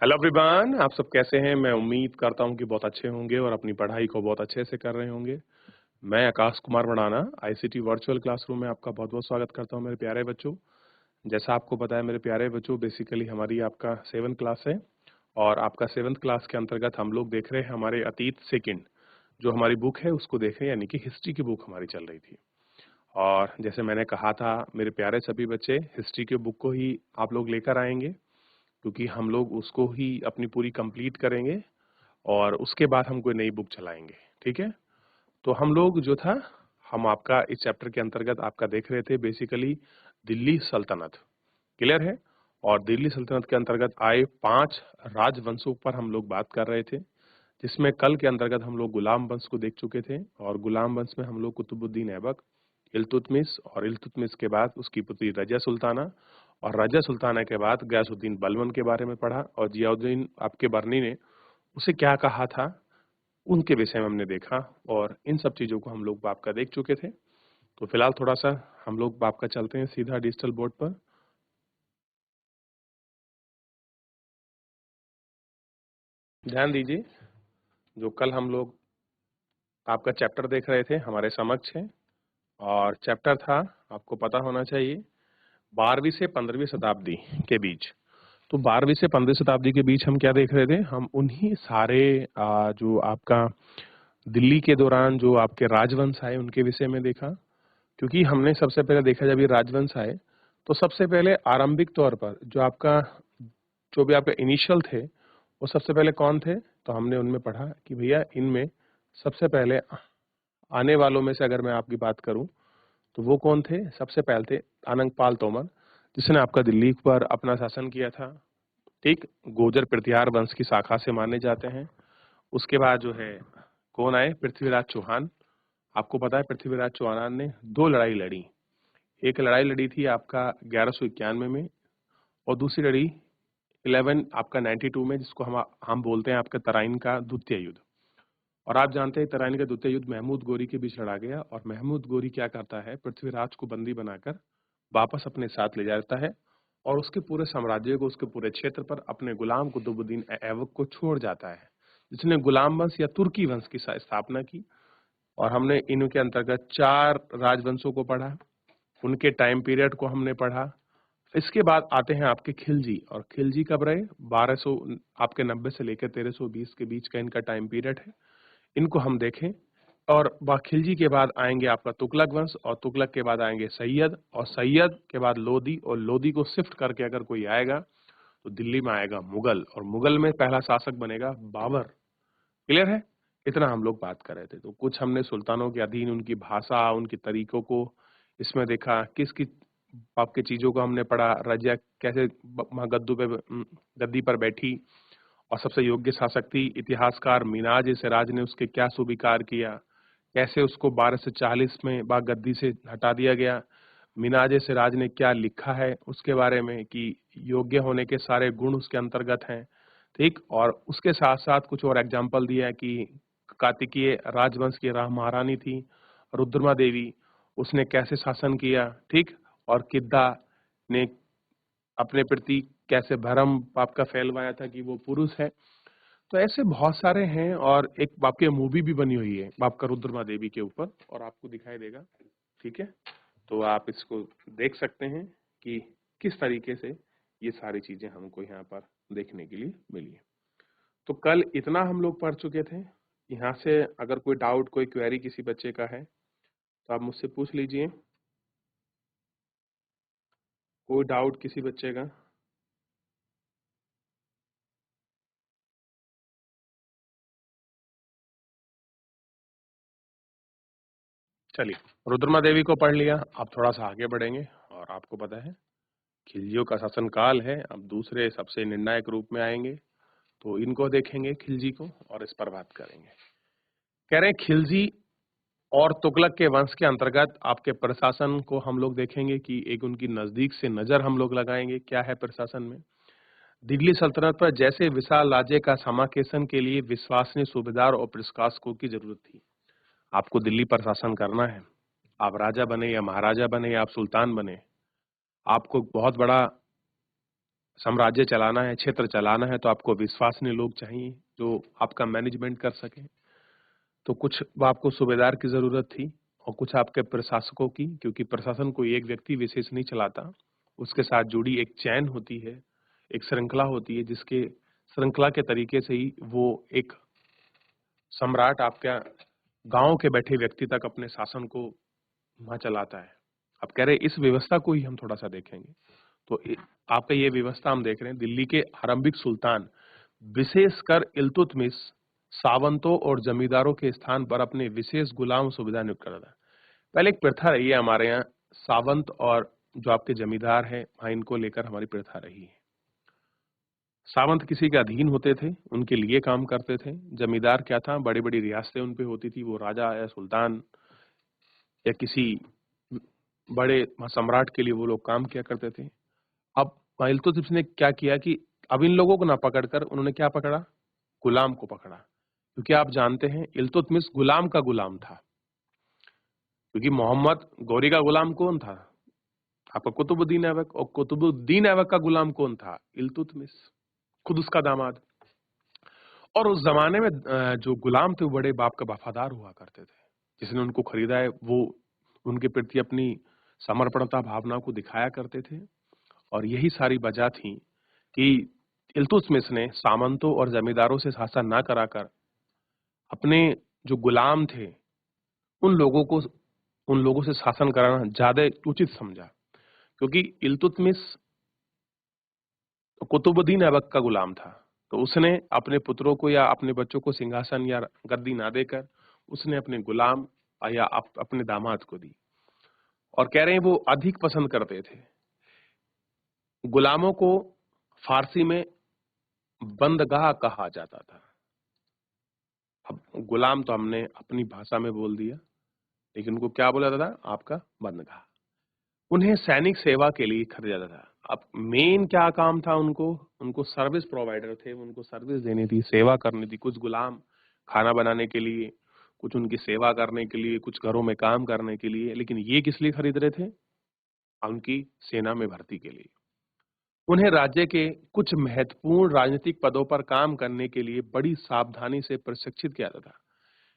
Hello everyone, आप सब कैसे हैं? मैं उम्मीद करता हूं कि बहुत अच्छे होंगे और अपनी पढ़ाई को बहुत अच्छे से कर रहे होंगे। मैं Akash Kumar Madanna ICT virtual classroom में आपका बहुत-बहुत स्वागत करता हूं मेरे प्यारे बच्चों। जैसा आपको पता है मेरे प्यारे बच्चों, बेसिकली हमारी आपका 7th क्लास है और आपका 7th क्लास के अंतर्गत हम लोग देख रहे हैं हमारे अतीत सेकंड जो हमारी बुक है उसको देख रहे हैं, यानी कि हिस्ट्री की बुक हमारी चल रही थी। और जैसे मैंने कहा था मेरे प्यारे सभी बच्चे, हिस्ट्री की बुक को ही आप लोग लेकर आएंगे क्योंकि हम लोग उसको ही अपनी पूरी कंप्लीट करेंगे और उसके बाद हम कोई नई बुक चलाएंगे। ठीक है, तो हम लोग जो था हम आपका इस चैप्टर के अंतर्गत आपका देख रहे थे बेसिकली दिल्ली सल्तनत। क्लियर है? और दिल्ली सल्तनत के अंतर्गत आए 5 राजवंशों पर हम लोग बात कर रहे थे, जिसमें कल के अंतर्गत हम लोग गुलाम वंश को देख चुके थे और गुलाम वंश में हम लोग कुतुबुद्दीन ऐबक, इल्तुतमिश और इल्तुतमिश के बाद उसकी पुत्री रजिया सुल्ताना और रजिया सुल्ताना के बाद गयासुद्दीन बलबन के बारे में पढ़ा और जियाउद्दीन आपके बरनी ने उसे क्या कहा था उनके विषय में हमने देखा और इन सब चीजों को हम लोग बाप का देख चुके थे। तो फिलहाल थोड़ा सा हम लोग बाप का चलते हैं सीधा डिजिटल बोर्ड पर। ध्यान दीजिए, जो कल हम लोग आपका चैप्टर देख रहे थे हमारे समक्ष है और चैप्टर था, आपको पता होना चाहिए, 12वीं से 15वीं शताब्दी के बीच। तो 12वीं से 15वीं शताब्दी के बीच हम क्या देख रहे थे? हम उन्हीं सारे जो आपका दिल्ली के दौरान जो आपके राजवंश आए उनके विषय में देखा। क्योंकि हमने सबसे पहले देखा जब ये राजवंश आए तो सबसे पहले आरंभिक तौर पर जो भी आपके इनिशियल थे वो सबसे पहले कौन थे? तो हमने उनमें पढ़ा कि भैया इनमें सबसे पहले आने वालों में से अगर मैं आपकी बात करूं तो वो कौन थे? सबसे पहले थे अनंगपाल तोमर, जिसने आपका दिल्ली पर अपना शासन किया था। ठीक, गोजर प्रतिहार वंश की शाखा से माने जाते हैं। उसके बाद जो है कौन आए? पृथ्वीराज चौहान। आपको पता है पृथ्वीराज चौहान ने 2 लड़ाई लड़ी। एक लड़ाई लड़ी थी आपका 1191 में और दूसरी लड़ी 11 आपका 92 में, जिसको हम बोलते हैं आपका तराइन का द्वितीय युद्ध। और आप जानते हैं तराइन का द्वितीय युद्ध महमूद गोरी के बीच लड़ा गया और महमूद गोरी क्या करता है? पृथ्वीराज को बंदी बनाकर वापस अपने साथ ले जाता है और उसके पूरे साम्राज्य को, उसके पूरे क्षेत्र पर अपने गुलाम कुतुबुद्दीन ऐबक को छोड़ जाता है, जिसने गुलाम वंश या तुर्की वंश की स्थापना की। और हमने इनके अंतर्गत 4 राजवंशों को पढ़ा, उनके टाइम पीरियड को हमने पढ़ा। इसके बाद आते हैं आपके खिलजी, और खिलजी कब रहे? 1200 आपके 90 से लेकर 1320 के बीच का इनका टाइम पीरियड है। इनको हम देखें। और खिलजी के बाद आएंगे आपका तुगलक वंश और तुगलक के बाद आएंगे सैयद और सैयद के बाद लोदी और लोदी को शिफ्ट करके अगर कोई आएगा तो दिल्ली में आएगा मुगल और मुगल में पहला शासक बनेगा बाबर। क्लियर है? इतना हम लोग बात कर रहे थे। तो कुछ हमने सुल्तानों के अधीन उनकी भाषा, उनके तरीकों को इसमें देखा, किस किस आपके चीजों को हमने पढ़ा, रजिया कैसे गद्दी पर बैठी और सबसे योग्य शासक थी। इतिहासकार मिनाज ए सिराज ने उसके क्या स्वीकार किया, कैसे उसको 1240 में गद्दी से हटा दिया गया। मिनाज ए सिराज ने क्या लिखा है उसके बारे में कि योग्य होने के सारे गुण उसके अंतर्गत हैं। ठीक, और उसके साथ साथ कुछ और एग्जाम्पल दिया है कि कातिकीय राजवंश की महारानी थी रुद्रमा देवी, उसने कैसे शासन किया। ठीक, और किद्दा ने अपने प्रति कैसे भरम बाप का फैलवाया था कि वो पुरुष है। तो ऐसे बहुत सारे हैं और एक बाप की मूवी भी बनी हुई है बाप का रुद्रमा देवी के ऊपर और आपको दिखाई देगा। ठीक है, तो आप इसको देख सकते हैं कि किस तरीके से ये सारी चीजें हमको यहाँ पर देखने के लिए मिली। तो कल इतना हम लोग पढ़ चुके थे। यहाँ से अगर कोई डाउट, कोई क्वेरी किसी बच्चे का है तो आप मुझसे पूछ लीजिए। कोई डाउट किसी बच्चे का? चलिए, रुद्रमा देवी को पढ़ लिया, अब थोड़ा सा आगे बढ़ेंगे और आपको पता है खिलजियों का शासनकाल है। अब दूसरे सबसे निर्णायक रूप में आएंगे तो इनको देखेंगे खिलजी को और इस पर बात करेंगे। कह रहे हैं खिलजी और तुगलक के वंश के अंतर्गत आपके प्रशासन को हम लोग देखेंगे कि एक उनकी नजदीक से नजर हम लोग लगाएंगे क्या है प्रशासन में। दिल्ली सल्तनत पर जैसे विशाल राज्य का समाकेशन के लिए विश्वसनीय सूबेदार और प्रशासकों की जरूरत थी। आपको दिल्ली पर शासन करना है, आप राजा बने या महाराजा बने या आप सुल्तान बने, आपको बहुत बड़ा साम्राज्य चलाना है, क्षेत्र चलाना है, तो आपको विश्वसनीय लोग चाहिए जो आपका मैनेजमेंट कर सकें। तो कुछ आपको सूबेदार की ज़रूरत थी और कुछ आपके प्रशासकों की, क्योंकि प्रशासन कोई एक व्यक्ति विशेष नहीं चलाता, उसके साथ जुड़ी एक चैन होती है, एक श्रृंखला होती है, जिसके श्रृंखला के तरीके से ही वो एक सम्राट आपका गाँव के बैठे व्यक्ति तक अपने शासन को वहाँ चलाता है। अब कह रहे हैं इस व्यवस्था को ही हम थोड़ा-सा देखेंगे। तो आपका ये व्यवस्था हम देख रहे हैं, दिल्ली के आरंभिक सुल्तान विशेषकर इल्तुतमिश सावंतों और जमींदारों के स्थान पर अपने विशेष गुलाम सुविधा नियुक्त करता था। पहले एक प्रथा रही है हमारे यहाँ, सावंत और जो आपके जमींदार हैं, वहाँ इनको लेकर हमारी प्रथा रही है। सावंत किसी के अधीन होते थे, उनके लिए काम करते थे। जमींदार क्या था, बड़ी-बड़ी रियासतें उन पे होती थी, वो राजा या सुल्तान या किसी बड़े सम्राट के लिए वो लोग काम किया करते थे। अब इल्तुतमिश ने क्या किया कि अब इन लोगों को ना पकड़कर उन्होंने क्या पकड़ा? गुलाम को पकड़ा। क्योंकि आप जानते हैं इल्तुतमिश गुलाम का गुलाम था। क्योंकि मोहम्मद गौरी का गुलाम कौन था? आपका कुतुबुद्दीन ऐबक, और कुतुबुद्दीन ऐबक का गुलाम कौन था? इल्तुतमिश, खुद उसका दामाद। और उस जमाने में जो गुलाम थे वो बड़े बाप का वफादार हुआ करते थे। जिसने उनको खरीदा है वो उनके प्रति अपनी समर्पणता भावना को दिखाया करते थे। और यही सारी वजह थी कि इल्तुतमिश ने सामंतों और जमींदारों से शासन ना कराकर अपने जो गुलाम थे उन लोगों से शासन कराना ज्यादा उचित समझा। क्योंकि इल्तुतमिश कुतुबुद्दीन ऐबक का गुलाम था, तो उसने अपने पुत्रों को या अपने बच्चों को सिंहासन या गद्दी ना देकर उसने अपने गुलाम या अपने दामाद को दी। और कह रहे हैं वो अधिक पसंद करते थे। गुलामों को फारसी में बंदगाह कहा जाता था। अब गुलाम तो हमने अपनी भाषा में बोल दिया, लेकिन उनको क्या बोला जाता था? आपका बंदगाह। उन्हें सैनिक सेवा के लिए खरीदा जाता था। अब मेन क्या काम था उनको? उनको सर्विस प्रोवाइडर थे, उनको सर्विस देनी थी, सेवा करनी थी। कुछ गुलाम खाना बनाने के लिए, कुछ उनकी सेवा करने के लिए, कुछ घरों में काम करने के लिए। लेकिन ये किस लिए खरीद रहे थे? उनकी सेना में भर्ती के लिए। उन्हें राज्य के कुछ महत्वपूर्ण राजनीतिक पदों पर काम करने के लिए बड़ी सावधानी से प्रशिक्षित किया जाता था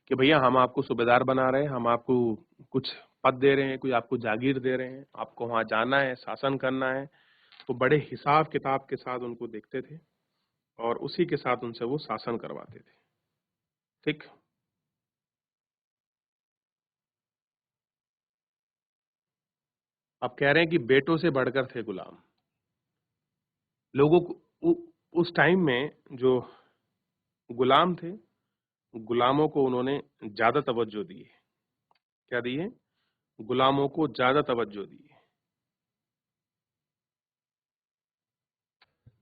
कि भैया हम आपको सूबेदार बना रहे हैं, हम आपको कुछ पद दे रहे हैं, कोई आपको जागीर दे रहे हैं, आपको वहां जाना है, शासन करना है। तो बड़े हिसाब किताब के साथ उनको देखते थे और उसी के साथ उनसे वो शासन करवाते थे। ठीक। अब कह रहे हैं कि बेटों से बढ़कर थे गुलाम। लोगों को उस टाइम में जो गुलाम थे, गुलामों को उन्होंने ज्यादा तवज्जो दी है। क्या दी है? गुलामों को ज्यादा तवज्जो दी है।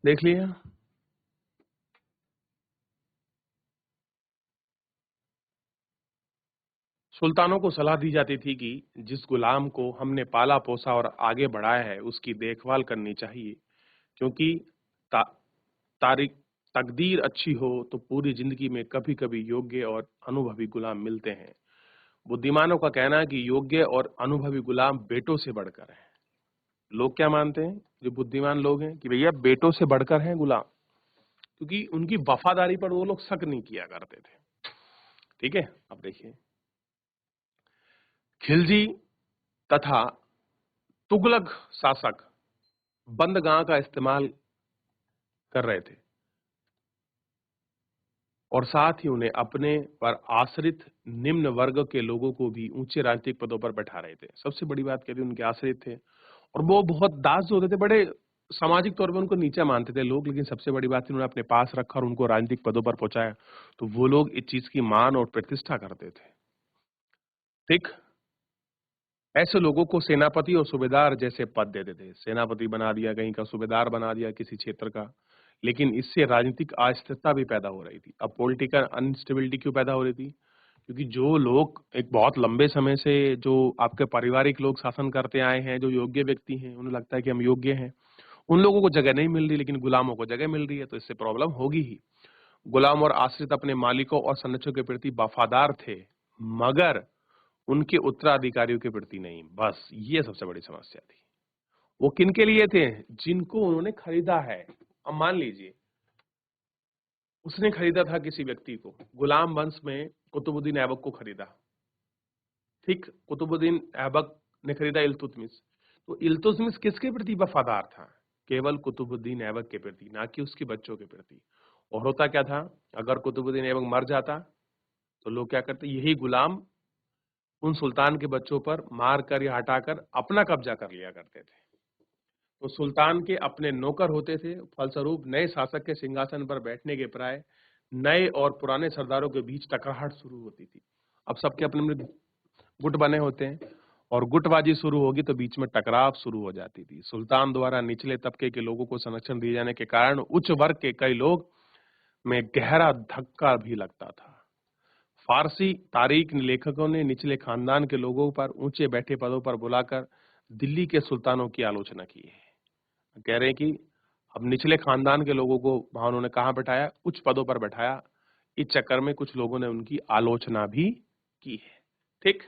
देख लिया। सुल्तानों को सलाह दी जाती थी कि जिस गुलाम को हमने पाला पोसा और आगे बढ़ाया है उसकी देखभाल करनी चाहिए, क्योंकि ता, तारीख तकदीर अच्छी हो तो पूरी जिंदगी में कभी कभी योग्य और अनुभवी गुलाम मिलते हैं। बुद्धिमानों का कहना है कि योग्य और अनुभवी गुलाम बेटों से बढ़कर है। लोग क्या मानते हैं जो बुद्धिमान लोग हैं कि भैया बेटों से बढ़कर हैं गुलाम, क्योंकि उनकी वफादारी पर वो लोग शक नहीं किया करते थे। ठीक है। अब देखिए, खिलजी तथा तुगलक शासक बंदगाह का इस्तेमाल कर रहे थे और साथ ही उन्हें अपने पर आश्रित निम्न वर्ग के लोगों को भी ऊंचे राजनीतिक पदों पर बैठा रहे थे। सबसे बड़ी बात कह रही उनके आश्रित थे और वो बहुत दास जो होते थे, बड़े सामाजिक तौर पर उनको नीचा मानते थे लोग, लेकिन सबसे बड़ी बात थी उन्होंने अपने पास रखा और उनको राजनीतिक पदों पर पहुंचाया। तो वो लोग इस चीज की मान और प्रतिष्ठा करते थे। ठीक। ऐसे लोगों को सेनापति और सूबेदार जैसे पद देते थे। सेनापति बना दिया, कहीं का सूबेदार बना दिया किसी क्षेत्र का। लेकिन इससे राजनीतिक अस्थिरता भी पैदा हो रही थी। अब पॉलिटिकल अनस्टेबिलिटी क्यों पैदा हो रही थी? क्योंकि जो लोग एक बहुत लंबे समय से जो आपके पारिवारिक लोग शासन करते आए हैं, जो योग्य व्यक्ति हैं, उन्हें लगता है कि हम योग्य हैं, उन लोगों को जगह नहीं मिल रही, लेकिन गुलामों को जगह मिल रही है, तो इससे प्रॉब्लम होगी ही। गुलाम और आश्रित अपने मालिकों और संरक्षकों के प्रति वफादार थे, मगर उनके उत्तराधिकारियों के प्रति नहीं। बस ये सबसे बड़ी समस्या थी। वो किनके लिए थे? जिनको उन्होंने खरीदा है। अब मान लीजिए उसने खरीदा था किसी व्यक्ति को, गुलाम वंश में कुतुबुद्दीन ऐबक को खरीदा। ठीक, कुतुबुद्दीन ऐबक ने खरीदा इल्तुतमिश। तो इल्तुतमिश किसके प्रति वफादार था? केवल कुतुबुद्दीन ऐबक के प्रति, ना कि उसके बच्चों के प्रति। और होता क्या था, अगर कुतुबुद्दीन ऐबक मर जाता तो लोग क्या करते, यही गुलाम उन सुल्तान के बच्चों पर मार कर या हटाकर अपना कब्जा कर लिया करते थे। तो सुल्तान के अपने नौकर होते थे, फलस्वरूप नए शासक के सिंहासन पर बैठने के प्राय नए और पुराने सरदारों के बीच टकराहट शुरू होती थी। अब सबके अपने अपने गुट बने होते हैं और गुटबाजी शुरू होगी तो बीच में टकराव शुरू हो जाती थी। सुल्तान द्वारा निचले तबके के लोगों को संरक्षण दिए जाने के कारण उच्च वर्ग के कई लोग में गहरा धक्का भी लगता था। फारसी तारीख लेखकों ने निचले खानदान के लोगों पर ऊंचे बैठे पदों पर बुलाकर दिल्ली के सुल्तानों की आलोचना की है। कह रहे हैं कि अब निचले खानदान के लोगों को वहां उन्होंने कहां बैठाया, उच्च पदों पर बैठाया। इस चक्कर में कुछ लोगों ने उनकी आलोचना भी की है। ठीक,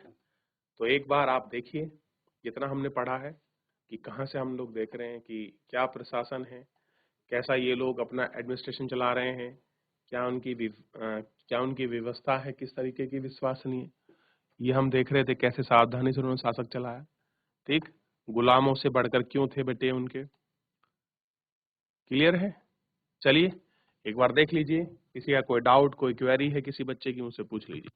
तो एक बार आप देखिए जितना हमने पढ़ा है कि कहां से हम लोग देख रहे हैं कि क्या प्रशासन है, कैसा ये लोग अपना एडमिनिस्ट्रेशन चला रहे हैं, क्या उनकी व्यवस्था है, किस तरीके की विश्वसनीय, ये हम देख रहे थे कैसे सावधानी से उन्होंने शासक चलाया। ठीक, गुलामों से बढ़कर क्यों थे बेटे उनके, क्लियर है? चलिए एक बार देख लीजिए, किसी का कोई डाउट, कोई क्वेरी है किसी बच्चे की, मुझसे पूछ लीजिए।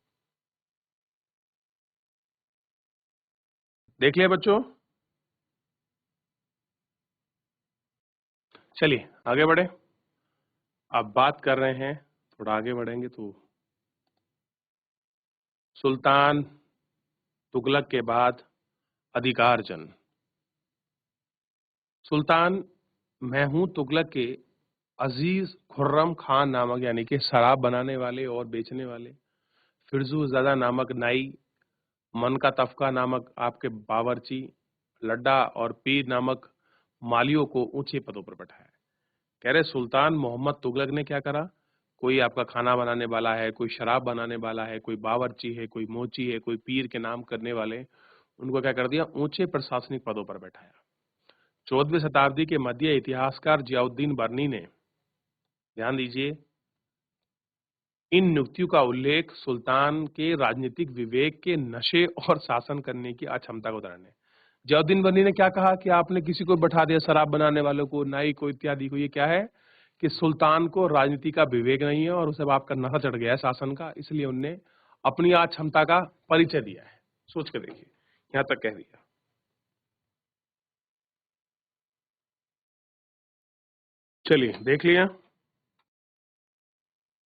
देख लिया बच्चों? चलिए आगे बढ़े। अब बात कर रहे हैं, थोड़ा आगे बढ़ेंगे तो सुल्तान तुगलक के बाद अधिकार जन्म। सुल्तान महमूद तुगलक के अजीज खुर्रम खान नामक, यानी कि शराब बनाने वाले और बेचने वाले, फिरजूजादा नामक नाई, मन का तफका नामक आपके बावर्ची, लड्डा और पीर नामक मालियों को ऊंचे पदों पर बैठाया। कह रहे सुल्तान मोहम्मद तुगलक ने क्या करा, कोई आपका खाना बनाने वाला है, कोई शराब बनाने वाला है, कोई बावर्ची है, कोई मोची है, कोई पीर के नाम करने वाले, उनको क्या कर दिया, ऊंचे प्रशासनिक पदों पर बैठाया। 14वीं शताब्दी के मध्य इतिहासकार जियाउद्दीन बर्नी ने, ध्यान दीजिए, इन नियुक्तियों का उल्लेख सुल्तान के राजनीतिक विवेक के नशे और शासन करने की अक्षमता को उदाहरण है। जियाउद्दीन बर्नी ने क्या कहा कि आपने किसी को बैठा दिया, शराब बनाने वालों को, नाई को, इत्यादि को, ये क्या है कि सुल्तान को राजनीति का विवेक नहीं है और उसे आपका नशा चढ़ गया है शासन का, इसलिए उनने अपनी अक्षमता का परिचय दिया है। सोच के देखिए, यहां तक कह दिया। चलिए देख लिया।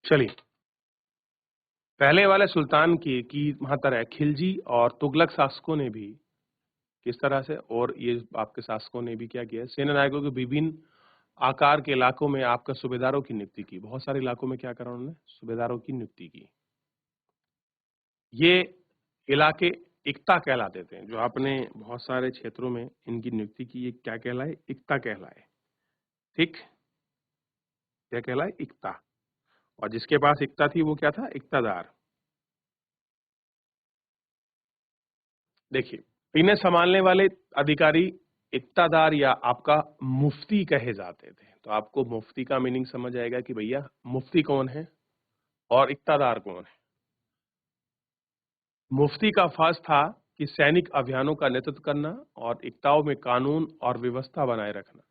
चलिए पहले वाले सुल्तान की तरह खिलजी और तुगलक शासकों ने भी किस तरह से, और ये आपके शासकों ने भी क्या किया, सेना नायकों के विभिन्न आकार के इलाकों में आपका सूबेदारों की नियुक्ति की। बहुत सारे इलाकों में क्या करा उन्होंने, सूबेदारों की नियुक्ति की। ये इलाके इक्ता कहलाते थे, जो आपने बहुत सारे क्षेत्रों में इनकी नियुक्ति की, ये क्या कहलाए, इक्ता कहलाए। ठीक, क्या कहलाए, इक्ता। और जिसके पास इक्ता थी वो क्या था, इक्तादार। देखिए, इन्हें संभालने वाले अधिकारी इक्तादार या आपका मुफ्ती कहे जाते थे। तो आपको मुफ्ती का मीनिंग समझ आएगा कि भैया मुफ्ती कौन है और इक्तादार कौन है। मुफ्ती का फर्ज था कि सैनिक अभियानों का नेतृत्व करना और इक्ताओं में कानून और व्यवस्था बनाए रखना।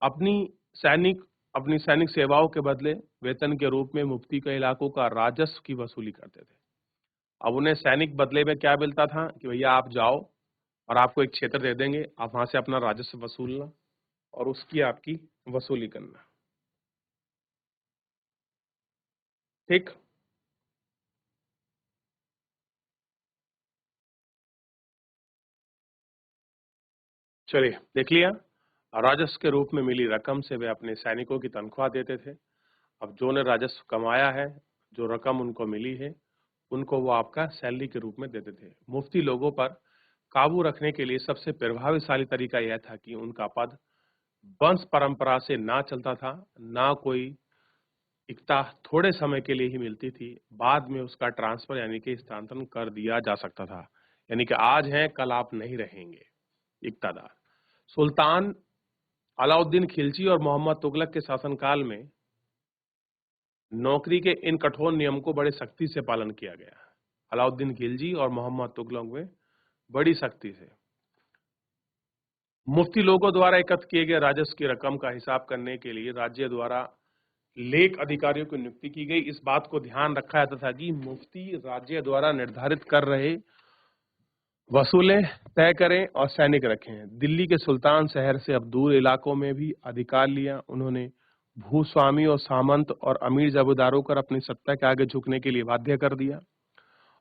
अपनी सैनिक अपनी सैनिक सेवाओं के बदले वेतन के रूप में मुफ्ती के इलाकों का राजस्व की वसूली करते थे। अब उन्हें सैनिक बदले में क्या मिलता था कि भैया आप जाओ और आपको एक क्षेत्र दे देंगे, आप वहां से अपना राजस्व वसूलना और उसकी आपकी वसूली करना। ठीक, चलिए देख लिया। राजस्व के रूप में मिली रकम से वे अपने सैनिकों की तनख्वाह देते थे। अब जो ने राजस्व कमाया है, जो रकम उनको मिली है, उनको वो आपका सैलरी के रूप में देते थे। मुफ्ती लोगों पर काबू रखने के लिए सबसे प्रभावशाली तरीका यह था कि उनका पद वंश परंपरा से ना चलता था, ना कोई इक्ता थोड़े समय के लिए ही मिलती थी, बाद में उसका ट्रांसफर यानी कि स्थानांतरण कर दिया जा सकता था। यानी कि आज हैं कल आप नहीं रहेंगे इक्तादार। सुल्तान अलाउद्दीन खिलजी और मोहम्मद तुगलक के शासनकाल में नौकरी के इन कठोर नियम को बड़े सख्ती से पालन किया गया। अलाउद्दीन खिलजी और मोहम्मद तुगलक में बड़ी सख्ती से मुफ्ती लोगों द्वारा एकत्र किए गए राजस्व की रकम का हिसाब करने के लिए राज्य द्वारा लेख अधिकारियों की नियुक्ति की गई। इस बात को ध्यान रखा जाता था कि मुफ्ती राज्य द्वारा निर्धारित कर रहे वसूलें तय करें और सैनिक रखें। दिल्ली के सुल्तान शहर से अब दूर इलाकों में भी अधिकार लिया। उन्होंने भूस्वामी और सामंत और अमीर जमींदारों को अपनी सत्ता के आगे झुकने के लिए बाध्य कर दिया।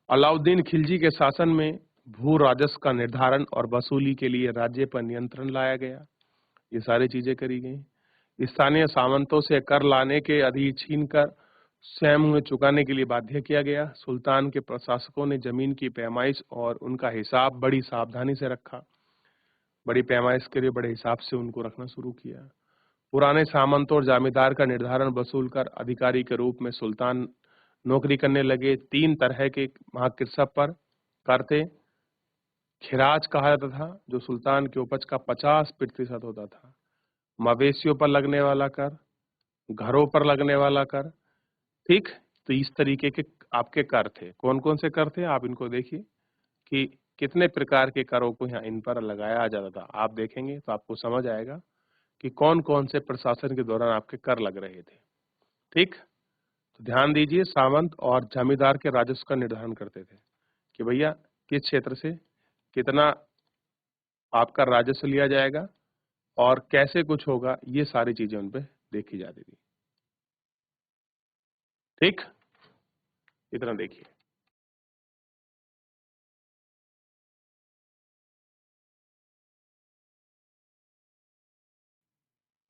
अलाउद्दीन खिलजी के शासन में भू राजस्व का निर्धारण और वसूली के लिए राज्य पर नियंत्रण लाया गया। ये सारी चीजें करी गई। स्थानीय सामंतों से कर लाने के अधिकार छीनकर स्वयं में चुकाने के लिए बाध्य किया गया। सुल्तान के प्रशासकों ने जमीन की पैमाइश और उनका हिसाब बड़ी सावधानी से रखा। बड़ी पैमाइश के लिए बड़े हिसाब से उनको रखना शुरू किया। पुराने सामंतों और जमींदार का निर्धारण वसूल कर अधिकारी के रूप में सुल्तान नौकरी करने लगे। 3 तरह के वहां कृषक पर कर थे। खिराज कहा जाता था, जो सुल्तान की उपज का 50% होता था। मवेशियों पर लगने वाला कर, घरों पर लगने वाला कर, ठीक। तो इस तरीके के आपके कर थे। कौन कौन से कर थे आप इनको देखिए कि कितने प्रकार के करों को यहाँ इन पर लगाया जाता था। आप देखेंगे तो आपको समझ आएगा कि कौन कौन से प्रशासन के दौरान आपके कर लग रहे थे। ठीक, तो ध्यान दीजिए, सामंत और जमींदार के राजस्व का निर्धारण करते थे कि भैया किस क्षेत्र से कितना आपका राजस्व लिया जाएगा और कैसे कुछ होगा, ये सारी चीजें उन पे देखी जाती थी। ठीक, इतना देखिए।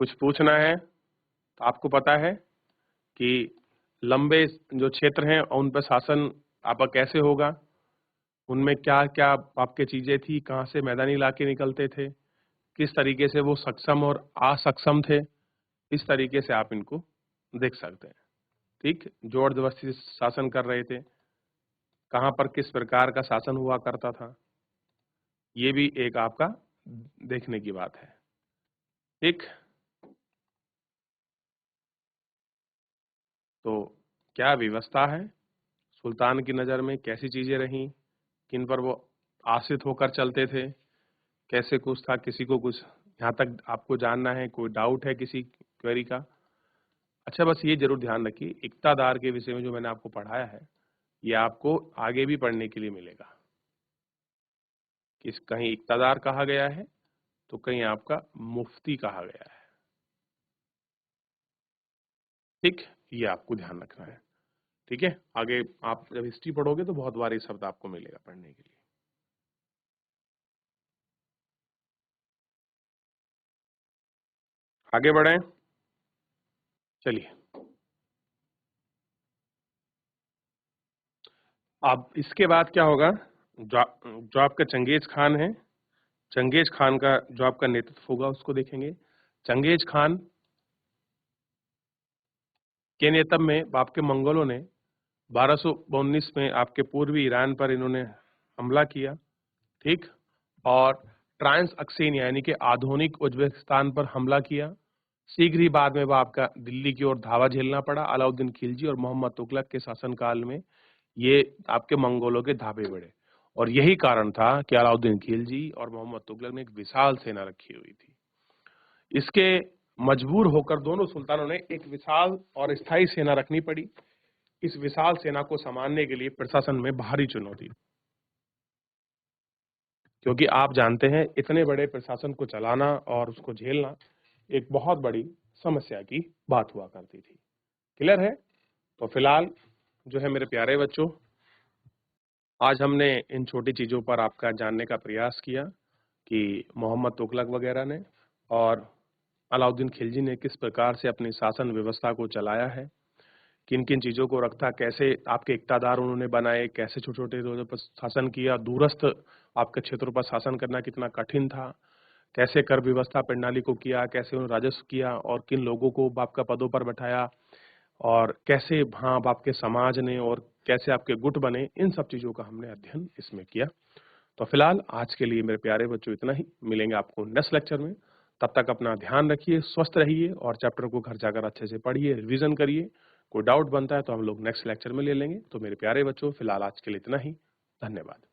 कुछ पूछना है तो आपको पता है कि लंबे जो क्षेत्र हैं उन पर शासन आपका कैसे होगा, उनमें क्या क्या आपके चीजें थी, कहाँ से मैदानी इलाके निकलते थे, किस तरीके से वो सक्षम और असक्षम थे, इस तरीके से आप इनको देख सकते हैं। ठीक, जोर जबरदस्ती से शासन कर रहे थे, कहाँ पर किस प्रकार का शासन हुआ करता था, ये भी एक आपका देखने की बात है। ठीक, तो क्या व्यवस्था है, सुल्तान की नज़र में कैसी चीजें रहीं, किन पर वो आश्रित होकर चलते थे, कैसे कुछ था, किसी को कुछ यहाँ तक आपको जानना है, कोई डाउट है किसी क्वेरी का? अच्छा, बस ये जरूर ध्यान रखिए, इक्तादार के विषय में जो मैंने आपको पढ़ाया है ये आपको आगे भी पढ़ने के लिए मिलेगा। किस कहीं इक्तादार कहा गया है तो कहीं आपका मुफ्ती कहा गया है। ठीक, ये आपको ध्यान रखना है। ठीक है, आगे आप जब हिस्ट्री पढ़ोगे तो बहुत बार ये शब्द आपको मिलेगा पढ़ने के लिए। आगे बढ़ें, चलिए। अब इसके बाद क्या होगा, जो आपका चंगेज खान है, चंगेज खान का जो आपका नेतृत्व होगा उसको देखेंगे। चंगेज खान के नेतृत्व में आपके मंगोलों ने 1219 में आपके पूर्वी ईरान पर इन्होंने हमला किया। ठीक, और ट्रांस अक्सेन यानी कि आधुनिक उज्बेकिस्तान पर हमला किया। शीघ्र ही बाद में वो आपका दिल्ली की ओर धावा झेलना पड़ा। अलाउद्दीन खिलजी और मोहम्मद तुगलक के शासनकाल में ये आपके मंगोलों के धावे बढ़े और यही कारण था कि अलाउद्दीन खिलजी और मोहम्मद तुगलक ने एक विशाल सेना रखी हुई थी। इसके मजबूर होकर दोनों सुल्तानों ने एक विशाल और स्थायी सेना रखनी पड़ी। इस विशाल सेना को संभालने के लिए प्रशासन में भारी चुनौती, क्योंकि आप जानते हैं इतने बड़े प्रशासन को चलाना और उसको झेलना एक बहुत बड़ी समस्या की बात हुआ करती थी। क्लियर है? तो फिलहाल जो है मेरे प्यारे बच्चों, आज हमने इन छोटी चीज़ों पर आपका जानने का प्रयास किया कि मोहम्मद तुगलक वगैरह ने और अलाउद्दीन खिलजी ने किस प्रकार से अपनी शासन व्यवस्था को चलाया है, किन किन चीज़ों को रखा, कैसे आपके इक़्तादार उन्होंने बनाए, कैसे छोटे छोटे जगहों पर शासन किया, दूरस्थ आपके क्षेत्रों पर शासन करना कितना कठिन था, कैसे कर व्यवस्था प्रणाली को किया, कैसे उन्होंने राजस्व किया और किन लोगों को आपका पदों पर बैठाया और कैसे हाँ आपके समाज ने और कैसे आपके गुट बने, इन सब चीज़ों का हमने अध्ययन इसमें किया। तो फिलहाल आज के लिए मेरे प्यारे बच्चों इतना ही। मिलेंगे आपको नेक्स्ट लेक्चर में। तब तक अपना ध्यान रखिए, स्वस्थ रहिए और चैप्टर को घर जाकर अच्छे से पढ़िए, रिवीजन करिए। कोई डाउट बनता है तो हम लोग नेक्स्ट लेक्चर में ले लेंगे। तो मेरे प्यारे बच्चों फिलहाल आज के लिए इतना ही। धन्यवाद।